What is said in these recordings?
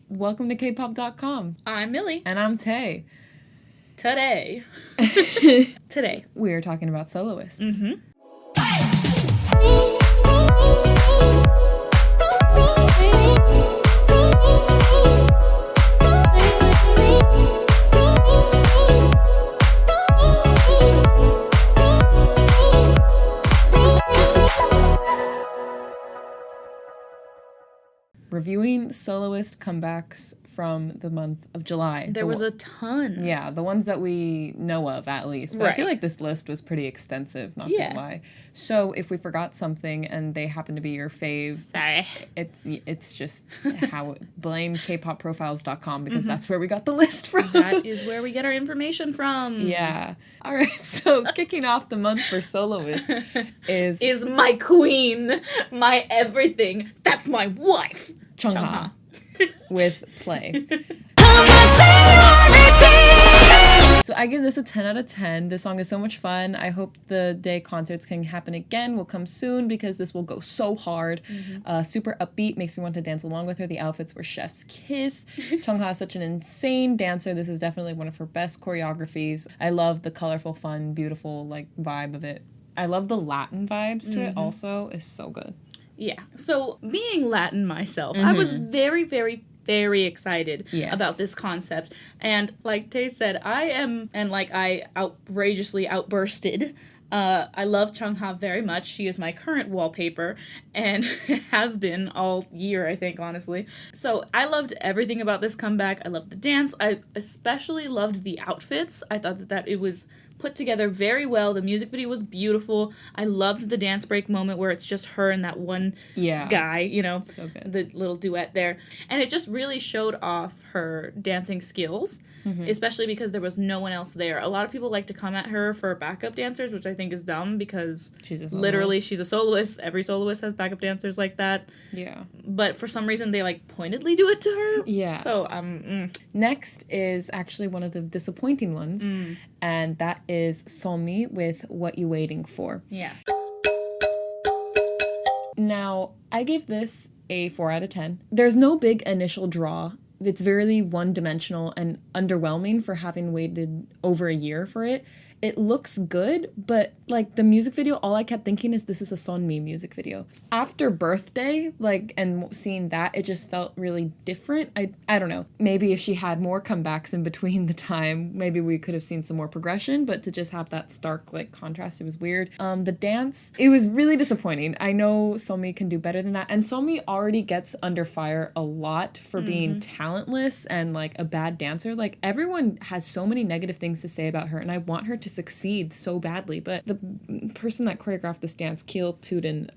Welcome to KPOP.com. I'm Milly. And I'm Tay. Today. We're talking about soloists. Mm-hmm. Reviewing soloist comebacks from the month of July. There was a ton. Yeah, the ones that we know of, at least. But right. I feel like this list was pretty extensive, not gonna lie. So if we forgot something and they happen to be your fave, sorry. It's just how blame kpopprofiles.com because that's where we got the list from. That is where we get our information from. Yeah. All right, so kicking off the month for soloists is my queen, my everything. That's my wife. Chungha with Play. So I give this a 10 out of 10. This song is so much fun. I hope the day concerts can happen again. Will come soon because this will go so hard. Super upbeat, makes me want to dance along with her. The outfits were chef's kiss. Chungha is such an insane dancer. This is definitely one of her best choreographies. I love the colorful, fun, beautiful vibe of it. I love the Latin vibes to it also. It's so good. Yeah. So being Latin myself, I was very, very, very excited about this concept. And like Tay said, I outrageously outbursted. I love Chungha very much. She is my current wallpaper and has been all year, I think, honestly. So I loved everything about this comeback. I loved the dance. I especially loved the outfits. I thought that it was put together very well. The music video was beautiful. I loved the dance break moment where it's just her and that one guy, so good. The little duet there. And it just really showed off her dancing skills, especially because there was no one else there. A lot of people like to come at her for backup dancers, which I think is dumb because she's a soloist. Every soloist has backup dancers like that. Yeah. But for some reason, they pointedly do it to her. Yeah. So, Next is actually one of the disappointing ones. And that is Solmi with What You Waiting For. Yeah. Now, I gave this a 4 out of 10. There's no big initial draw. It's very one-dimensional and underwhelming for having waited over a year for it. It looks good, but the music video, all I kept thinking is this is a Sonmi music video. After Birthday, and seeing that, it just felt really different. I don't know. Maybe if she had more comebacks in between the time, maybe we could have seen some more progression, but to just have that stark contrast, it was weird. The dance, it was really disappointing. I know Sonmi can do better than that, and Sonmi already gets under fire a lot for being talentless and a bad dancer. Everyone has so many negative things to say about her, and I want her to succeed so badly, but the person that choreographed this dance, Keel Tuden,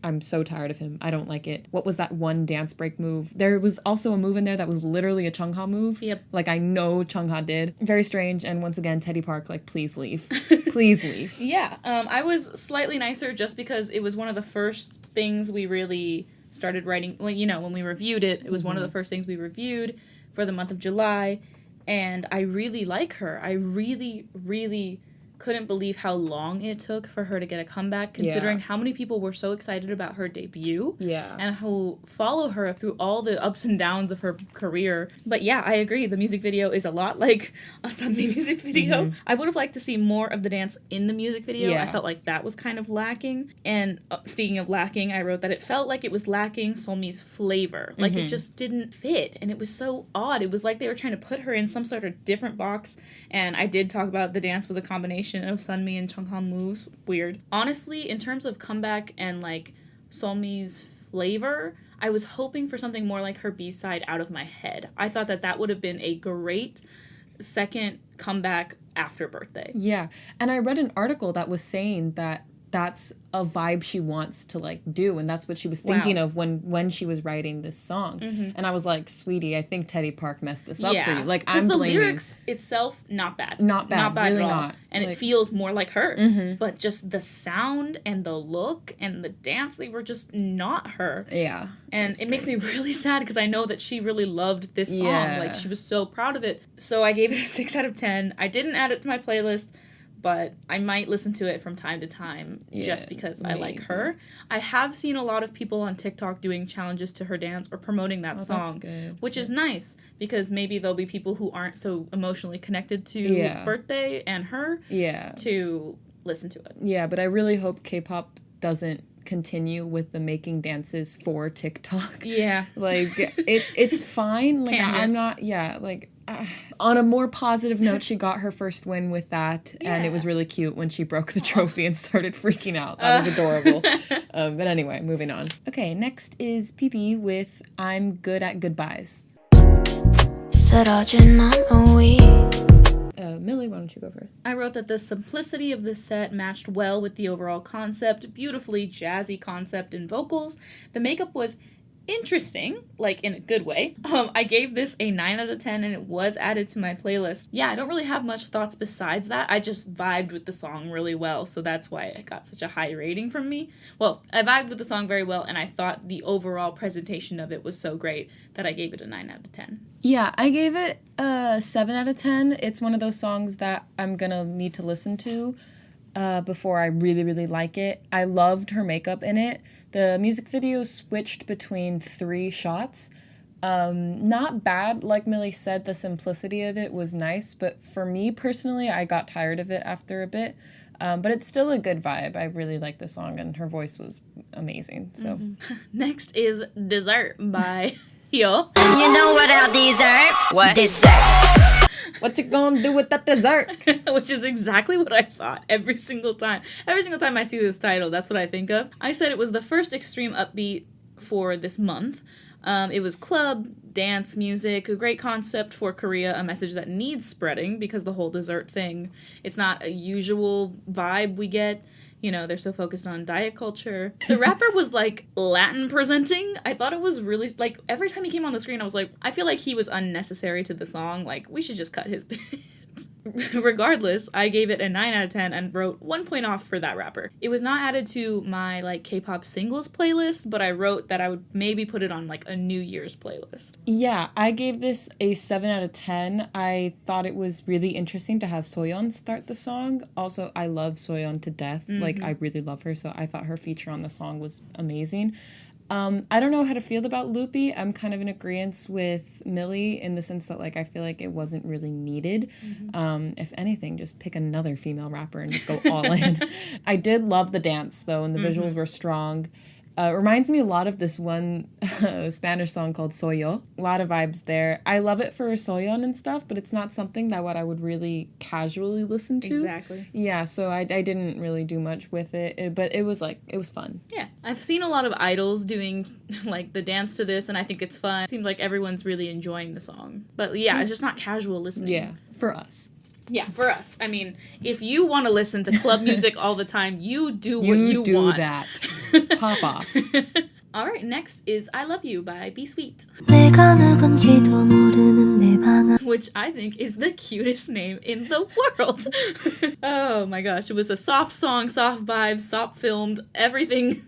I'm so tired of him. I don't like it. What was that one dance break move? There was also a move in there that was literally a Chungha move. Yep. I know Chungha did. Very strange, and once again, Teddy Park, please leave. Please leave. Yeah, I was slightly nicer just because it was one of the first things we really started writing, when we reviewed it, it was one of the first things we reviewed for the month of July. And I really like her. I really, really couldn't believe how long it took for her to get a comeback, considering how many people were so excited about her debut. Yeah. And who follow her through all the ups and downs of her career. But yeah, I agree. The music video is a lot like a Sunday music video. I would have liked to see more of the dance in the music video. Yeah. I felt like that was kind of lacking. And speaking of lacking, I wrote that it felt like it was lacking Solmi's flavor. It just didn't fit. And it was so odd. It was like they were trying to put her in some sort of different box. And I did talk about the dance was a combination of Sunmi and Chungha moves. Weird. Honestly, in terms of comeback and Solmi's flavor, I was hoping for something more like her B-side Out of My Head. I thought that would have been a great second comeback after Birthday. Yeah. And I read an article that was saying that that's a vibe she wants to do, and that's what she was thinking of when she was writing this song. And I was like, sweetie, I think Teddy Park messed this up for you. I'm the lyrics itself, not bad really at all. Not. And it feels more like her, but just the sound and the look and the dance, they were just not her. Yeah. And it makes me really sad because I know that she really loved this song. She was so proud of it. So I gave it a 6 out of 10. I didn't add it to my playlist, but I might listen to it from time to time just because I like her. I have seen a lot of people on TikTok doing challenges to her dance or promoting that song, which is nice because maybe there'll be people who aren't so emotionally connected to Birthday and her to listen to it. Yeah, but I really hope K-pop doesn't continue with the making dances for TikTok. Yeah. Like, it's fine. Like, I'm not, on a more positive note, she got her first win with that, and it was really cute when she broke the trophy and started freaking out. That was adorable. But anyway, moving on. Okay, next is PP with I'm Good at Goodbyes. Millie, why don't you go first? I wrote that the simplicity of this set matched well with the overall concept, beautifully jazzy concept and vocals. The makeup was interesting, like in a good way. I gave this a 9 out of 10 and it was added to my playlist. Yeah, I don't really have much thoughts besides that. I just vibed with the song really well, so that's why it got such a high rating from me. Well, I vibed with the song very well and I thought the overall presentation of it was so great that I gave it a 9 out of 10. Yeah, I gave it a 7 out of 10. It's one of those songs that I'm gonna need to listen to before I really, really like it. I loved her makeup in it. The music video switched between 3 shots. Not bad, like Millie said, the simplicity of it was nice, but for me personally, I got tired of it after a bit. But it's still a good vibe. I really like the song, and her voice was amazing. So Next is Dessert by Yo. You know what I deserve? What? Dessert. What you gonna do with that dessert? Which is exactly what I thought every single time. Every single time I see this title, that's what I think of. I said it was the first extreme upbeat for this month. It was club, dance, music, a great concept for Korea, a message that needs spreading because the whole dessert thing, it's not a usual vibe we get. You know, they're so focused on diet culture. The rapper was, like, Latin presenting. I thought it was really, like, every time he came on the screen, I was like, I feel like he was unnecessary to the song. Like, we should just cut his bits. Regardless, I gave it a 9 out of 10 and wrote 1 point off for that rapper. It was not added to my, like, K-pop singles playlist, but I wrote that I would maybe put it on, like, a New Year's playlist. Yeah, I gave this a 7 out of 10. I thought it was really interesting to have Soyeon start the song. Also, I love Soyeon to death. Mm-hmm. Like, I really love her, so I thought her feature on the song was amazing. I don't know how to feel about Loopy. I'm kind of in agreement with Millie in the sense that, like, I feel like it wasn't really needed. Mm-hmm. If anything, just pick another female rapper and just go all in. I did love the dance, though, and the visuals were strong. It reminds me a lot of this one Spanish song called Soyo. A lot of vibes there. I love it for Soyeon and stuff, but it's not something that what I would really casually listen to. Exactly. Yeah, so I didn't really do much with it, but it was fun. Yeah. I've seen a lot of idols doing, like, the dance to this, and I think it's fun. It seems like everyone's really enjoying the song. But, yeah, it's just not casual listening. Yeah, for us. Yeah, for us. I mean, if you want to listen to club music all the time, you do what you want. You do that. Pop off. All right, next is I Love You by Be Sweet. Which I think is the cutest name in the world. Oh my gosh, it was a soft song, soft vibes, soft filmed, everything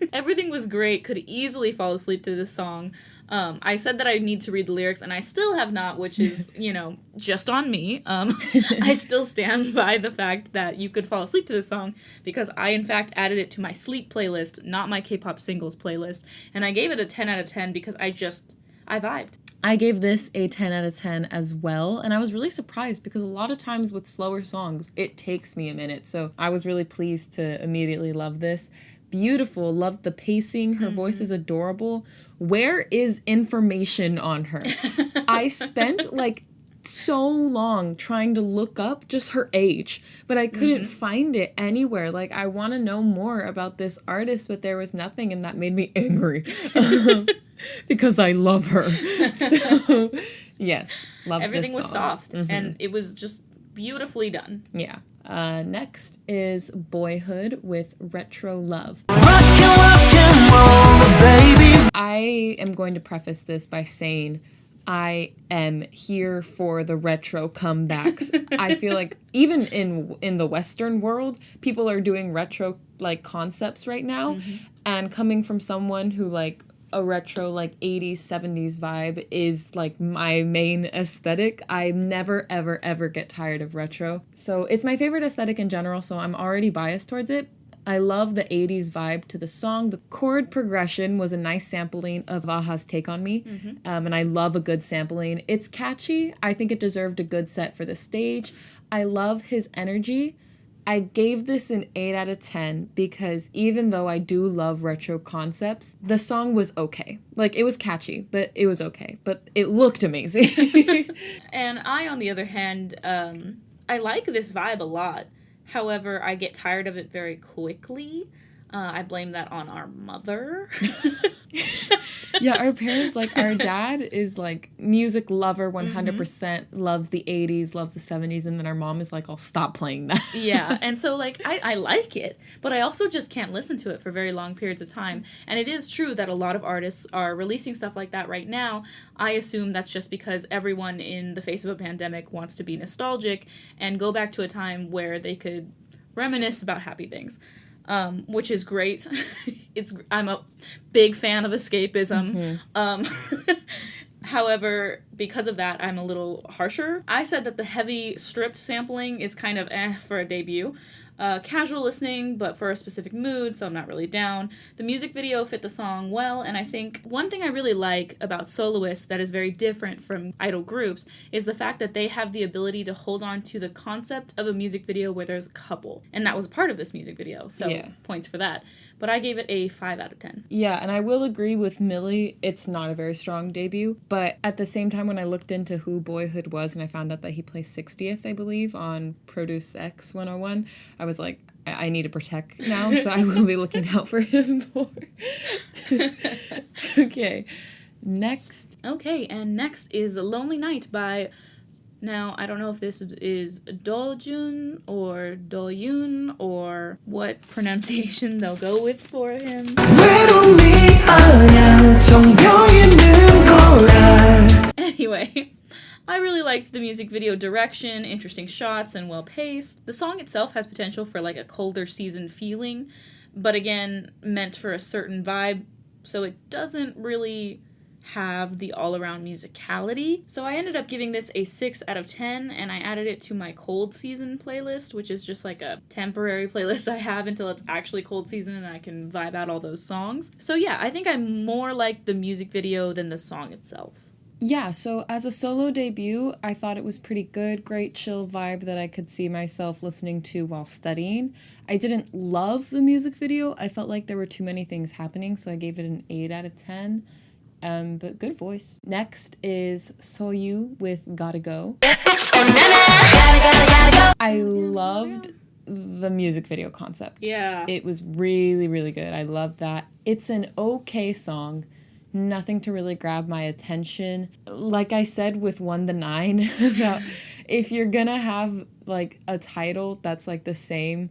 was great. Could easily fall asleep to this song. I said that I need to read the lyrics, and I still have not, which is, just on me. I still stand by the fact that you could fall asleep to this song because I, in fact, added it to my sleep playlist, not my K-pop singles playlist, and I gave it a 10 out of 10 because I vibed. I gave this a 10 out of 10 as well, and I was really surprised because a lot of times with slower songs, it takes me a minute, so I was really pleased to immediately love this. Beautiful, loved the pacing, her voice is adorable. Where is information on her? I spent like so long trying to look up just her age, but I couldn't find it anywhere. Like, I want to know more about this artist, but there was nothing, and that made me angry because I love her. So, yes, love this Everything song. was soft, and it was just beautifully done. Yeah. Next is Boyhood with Retro Love. I am going to preface this by saying I am here for the retro comebacks. I feel like even in the Western world, people are doing retro like concepts right now. And coming from someone who like a retro, like, 80s, 70s vibe is, like, my main aesthetic. I never, ever, ever get tired of retro. So it's my favorite aesthetic in general, so I'm already biased towards it. I love the 80s vibe to the song. The chord progression was a nice sampling of Aha's Take On Me, and I love a good sampling. It's catchy. I think it deserved a good set for the stage. I love his energy. I gave this an 8 out of 10 because even though I do love retro concepts, the song was okay. Like, it was catchy, but it was okay. But it looked amazing. And I, on the other hand, I like this vibe a lot. However, I get tired of it very quickly. I blame that on our mother. Yeah, our parents, like, our dad is, like, music lover 100%, loves the 80s, loves the 70s, and then our mom is like, I'll stop playing that. Yeah, and so, like, I like it, but I also just can't listen to it for very long periods of time. And it is true that a lot of artists are releasing stuff like that right now. I assume that's just because everyone in the face of a pandemic wants to be nostalgic and go back to a time where they could reminisce about happy things. Which is great. I'm a big fan of escapism. However, because of that, I'm a little harsher. I said that the heavy stripped sampling is kind of for a debut. Casual listening, but for a specific mood, so I'm not really down. The music video fit the song well, and I think one thing I really like about soloists that is very different from idol groups is the fact that they have the ability to hold on to the concept of a music video where there's a couple. And that was a part of this music video, so points for that. But I gave it a 5 out of 10. Yeah, and I will agree with Millie, it's not a very strong debut, but at the same time when I looked into who Boyhood was and I found out that he placed 60th, I believe, on Produce X 101, I was like, I need to protect now, so I will be looking out for him more. Okay, next. Okay, and next is Lonely Night by... Now, I don't know if this is Dojun or Doyun or what pronunciation they'll go with for him. Anyway, I really liked the music video direction, interesting shots, and well-paced. The song itself has potential for like a colder season feeling, but again, meant for a certain vibe, so it doesn't really have the all-around musicality. So I ended up giving this a 6 out of 10, and I added it to my cold season playlist, which is just like a temporary playlist I have until it's actually cold season and I can vibe out all those songs. So yeah, I think I more like the music video than the song itself. Yeah, so as a solo debut, I thought it was pretty good, great chill vibe that I could see myself listening to while studying. I didn't love the music video. I felt like there were too many things happening, so I gave it an 8 out of 10. But good voice. Next is Youve with Gotta Go. I loved the music video concept. Yeah. It was really, really good. I loved that. It's an okay song. Nothing to really grab my attention. Like I said with 1 to 9, about if you're gonna have like a title that's like the same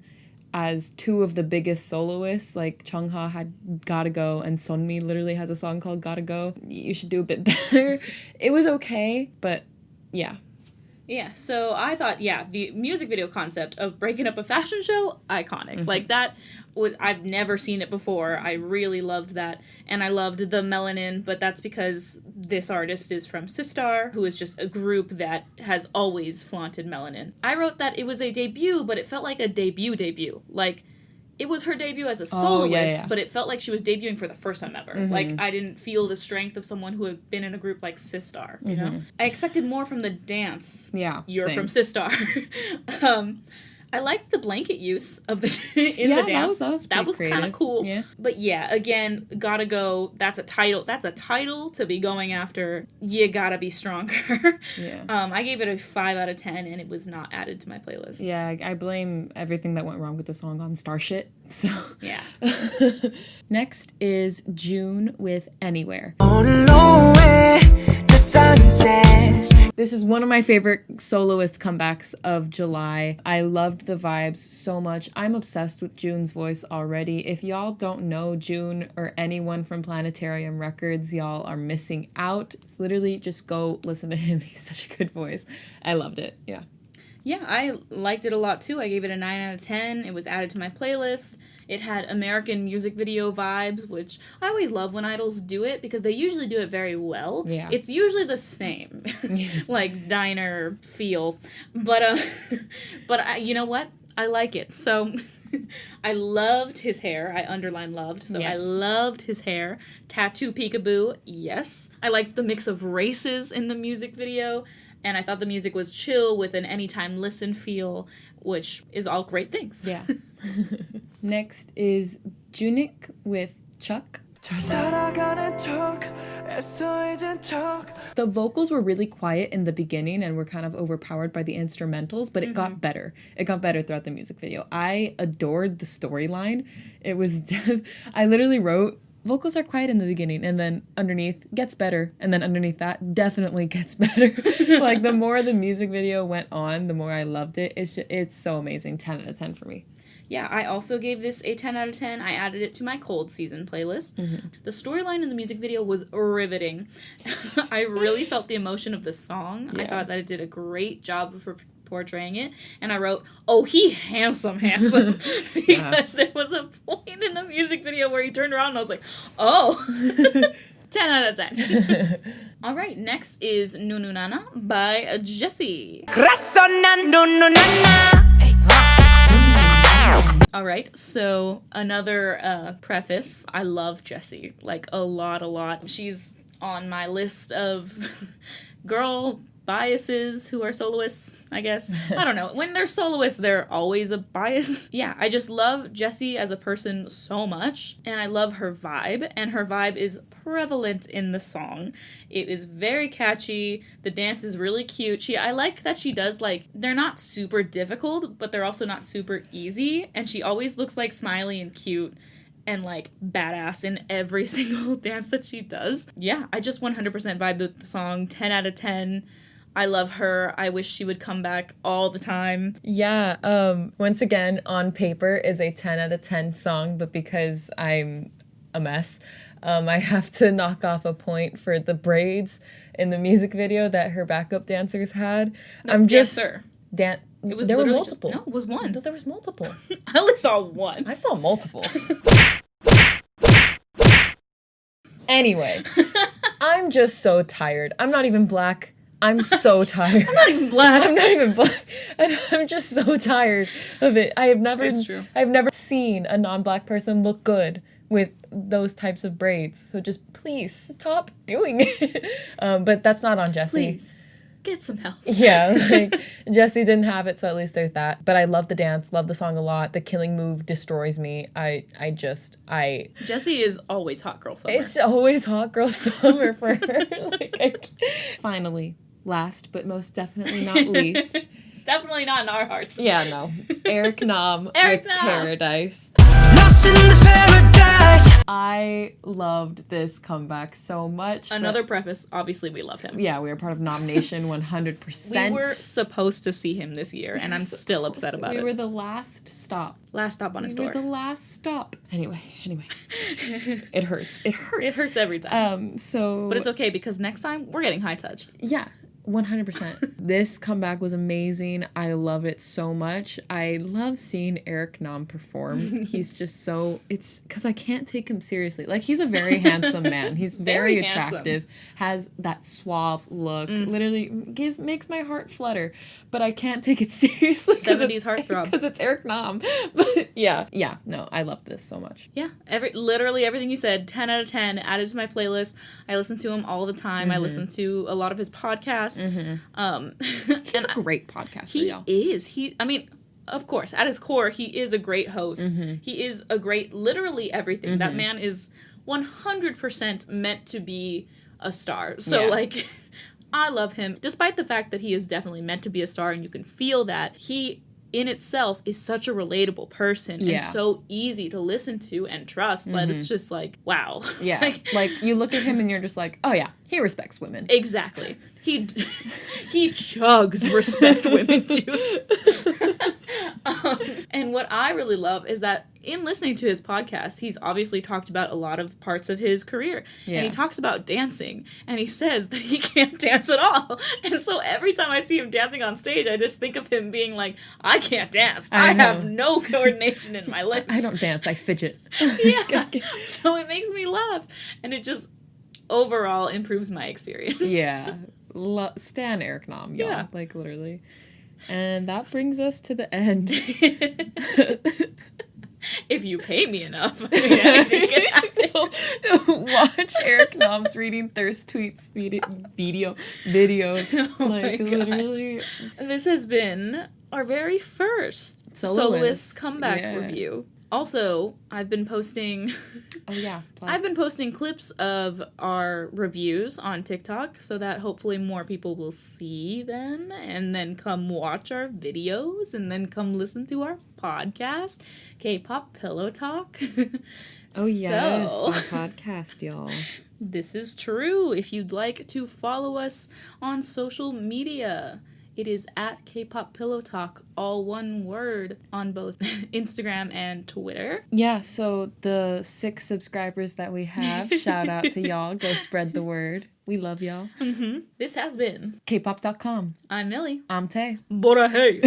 as 2 of the biggest soloists, like Chungha had Gotta Go and Sunmi literally has a song called Gotta Go, you should do a bit better. It was okay, but yeah. Yeah, so I thought, the music video concept of breaking up a fashion show, iconic. Like that, I've never seen it before. I really loved that. And I loved the melanin, but that's because this artist is from Sistar, who is just a group that has always flaunted melanin. I wrote that it was a debut, but it felt like a debut. Like, it was her debut as a soloist, but it felt like she was debuting for the first time ever. Like, I didn't feel the strength of someone who had been in a group like Sistar, you know? I expected more from the dance. Yeah, You're same. from Sistar. I liked the blanket use of the the dance. That was kind of cool. Yeah. But yeah, again, Gotta Go, that's a title. That's a title to be going after. You gotta be stronger. Yeah. I gave it a 5 out of 10, and it was not added to my playlist. Yeah, I blame everything that went wrong with the song on Starshit. So yeah. Next is June with Anywhere. This is one of my favorite soloist comebacks of July. I loved the vibes so much. I'm obsessed with June's voice already. If y'all don't know June or anyone from Planetarium Records, y'all are missing out. It's literally just go listen to him. He's such a good voice. I loved it. Yeah. Yeah, I liked it a lot too. I gave it a 9 out of 10. It was added to my playlist. It had American music video vibes, which I always love when idols do it because they usually do it very well. Yeah. It's usually the same, like diner feel. But you know what? I like it. So I loved his hair. I underline loved. So yes. I loved his hair. Tattoo peekaboo. Yes. I liked the mix of races in the music video. And I thought the music was chill with an anytime listen feel, which is all great things. Yeah. Next is Junik with Chuck. The vocals were really quiet in the beginning and were kind of overpowered by the instrumentals, but it got better. It got better throughout the music video. I adored the storyline. It was, I literally wrote, vocals are quiet in the beginning, and then underneath, gets better, and then underneath that, definitely gets better. Like, the more the music video went on, the more I loved it. It's so amazing. 10 out of 10 for me. Yeah, I also gave this a 10 out of 10. I added it to my cold season playlist. The storyline in the music video was riveting. I really felt the emotion of the song. Yeah. I thought that it did a great job of portraying it. And I wrote, oh, he handsome. Because there was a point in the music video where he turned around and I was like, oh. 10 out of 10. All right, next is Nunu Nana by Jessie. All right, so another preface. I love Jessie, like a lot. She's on my list of girl biases who are soloists, I guess. I don't know. When they're soloists, they're always a bias. Yeah, I just love Jessie as a person so much, and I love her vibe, and her vibe is prevalent in the song. It is very catchy. The dance is really cute. I like that she does, like, they're not super difficult, but they're also not super easy, and she always looks like smiley and cute and like badass in every single dance that she does. Yeah, I just 100% vibe with the song. 10 out of 10. I love her. I wish she would come back all the time. Yeah, once again, On Paper is a 10 out of 10 song, but because I'm a mess, I have to knock off a point for the braids in the music video that her backup dancers had. There were multiple. No, it was one. There was multiple. I only saw one. I saw multiple. Anyway, I'm just so tired. I'm not even black. I'm so tired. I'm not even black. And I'm just so tired of it. I've never seen a non-black person look good with those types of braids. So just please stop doing it. But that's not on Jessie. Please. Get some help. Yeah, like, Jessie didn't have it, so at least there's that. But I love the dance, love the song a lot. The killing move destroys me. Jessie is always hot girl summer. It's always hot girl summer for her. Finally, last but most definitely not least. Definitely not in our hearts. Yeah, no. Eric Nam with Paradise. Lost in this paradise. I loved this comeback so much. Another preface, obviously we love him. Yeah, we were part of Nom Nation 100%. We were supposed to see him this year, and I'm still upset about it. We were the last stop. Last stop on his door. We were the last stop. Anyway. It hurts. It hurts every time. But it's okay, because next time, we're getting high touch. Yeah. 100%. This comeback was amazing. I love it so much. I love seeing Eric Nam perform. He's just so, it's because I can't take him seriously. Like, he's a very handsome man. He's very attractive, has that suave look, literally makes my heart flutter, but I can't take it seriously. 70s heartthrob. Because it's Eric Nam. But yeah, no, I love this so much. Yeah, literally everything you said, 10 out of 10, added to my playlist. I listen to him all the time. I listen to a lot of his podcasts. He's a great podcaster, He is. Of course, at his core, he is a great host. He is a great, literally everything. That man is 100% meant to be a star. So, I love him. Despite the fact that he is definitely meant to be a star, and you can feel that, he in itself is such a relatable person and so easy to listen to and trust that it's just like, wow. Yeah. like you look at him and you're just like, oh yeah, he respects women. Exactly. He chugs respect women juice. And what I really love is that in listening to his podcast, he's obviously talked about a lot of parts of his career. Yeah. And he talks about dancing. And he says that he can't dance at all. And so every time I see him dancing on stage, I just think of him being like, I can't dance. I have no coordination in my lips. I don't dance. I fidget. Yeah. So it makes me laugh. And it just overall improves my experience. Yeah. Stan Eric Nam, y'all. Yeah. Like, literally. And that brings us to the end. If you pay me enough, I mean, anything can happen. Watch Eric Nam's reading thirst tweets video. Oh like, literally. This has been our very first Soloist comeback review. Also, I've been posting... Oh, yeah. I've been posting clips of our reviews on TikTok so that hopefully more people will see them and then come watch our videos and then come listen to our podcast, K-Pop Pillow Talk. Oh, yes. Our podcast, y'all. This is true. If you'd like to follow us on social media... It is at K-Pop Pillow Talk, all one word, on both Instagram and Twitter. Yeah, so the 6 subscribers that we have, shout out to y'all. Go spread the word. We love y'all. Mm-hmm. This has been Kpop.com. I'm Milly. I'm Tay. Bora hey!